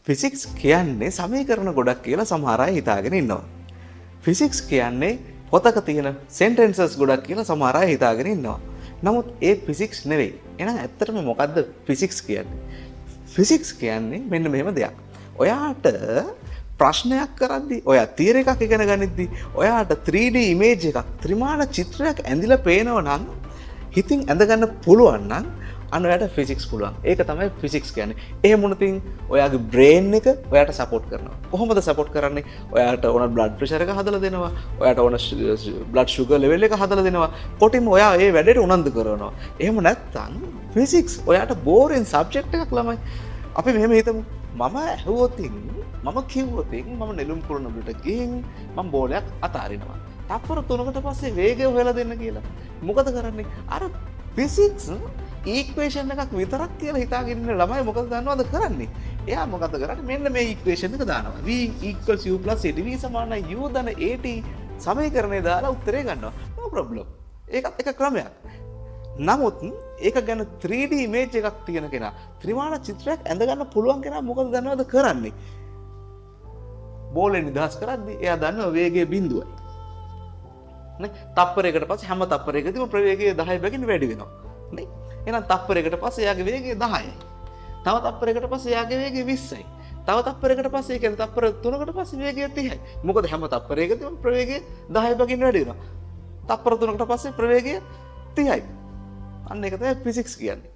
Physics කියන්නේ සමීකරණ ගොඩක් කියලා සමහර අය හිතාගෙන ඉන්නවා. ෆිසික්ස් කියන්නේ පොතක තියෙන සෙන්ටෙන්සස් ගොඩක් කියලා සමහර අය හිතාගෙන ඉන්නවා. නමුත් ඒ ෆිසික්ස් නෙවෙයි. එහෙනම් ඇත්තටම මොකද්ද ෆිසික්ස් කියන්නේ? ෆිසික්ස් කියන්නේ මෙන්න මෙහෙම දෙයක්. ඔයාට ප්‍රශ්නයක් කරද්දී ඔයා තියරි එකක් ඉගෙන ගනිද්දී ඔයාට 3D ඉමේජ් එකක් ත්‍රිමාණ චිත්‍රයක් ඇඳිලා පේනව නම් හිතින් ඇඳගන්න පුළුවන් නම් අන්න ඔයාට ෆිසික්ස් පුළුවන්. ඒක තමයි ෆිසික්ස් කියන්නේ. එහෙම වුණොතින් ඔයාගේ බ්‍රේන් එක ඔයාට සපෝට් කරනවා. කොහොමද සපෝට් කරන්නේ? ඔයාට ඕන බ්ලඩ් ප්‍රෙෂර් එක හදලා දෙනවා. ඔයාට ඕන බ්ලඩ් ෂුගර් ලෙවල් එක හදලා දෙනවා. කොටින්ම ඔයා ඒ වැඩේට උනන්දු කරනවා. එහෙම නැත්නම් ෆිසික්ස් ඔයාට බෝරින් සබ්ජෙක්ට් එකක් ළමයි. අපි මෙහෙම හිතමු. මම ඇහුවොතින් මම කිව්වොතින් මම නෙළුම් කුරුණුලට ගිහින් මම බෝලයක් අතාරිනවා. තප්පර 3කට පස්සේ වේගය හොයලා දෙන්න කියලා. මොකද කරන්නේ? අර ෆිසික්ස් ඊක්වේෂන් එකක් විතරක් කියලා හිතාගෙන ඉන්න ළමයි මොකද දන්නවද කරන්නේ? එයා මොකද කරන්නේ? මෙන්න මේ ඊක්වේෂන් එක දානවා. v = u + ad v = u ධන at සමීකරණය දාලා උත්තරේ ගන්නවා. no problem. ඒකත් එක ක්‍රමයක්. නමුත් ඒක ගැන 3D ඉමේජ් එකක් තියෙන කෙනා, ත්‍රිමාණ චිත්‍රයක් ඇඳ ගන්න පුළුවන් කෙනා මොකද දන්නවද කරන්නේ? බෝලේ නිදහස් කරද්දී එයා දන්නවා වේගය බිඳුවයි. නේ? තප්පරයකට පස්සේ හැම තප්පරයකදීම ප්‍රවේගය 10 බැගින් වැඩි වෙනවා. නේ? එහෙනම් තප්පරයකට පස්සේ එයාගේ වේගය 10යි. තව තප්පරයකට පස්සේ එයාගේ වේගය 20යි. තව තප්පරයකට පස්සේ ඒ කියන්නේ තප්පර 3කට පස්සේ වේගය 30යි. මොකද හැම තප්පරයකදීම ප්‍රවේගය 10 බැගින් වැඩි වෙනවා. තප්පර 3කට පස්සේ ප්‍රවේගය 30යි. අන්න ඒක තමයි ෆිසික්ස් කියන්නේ.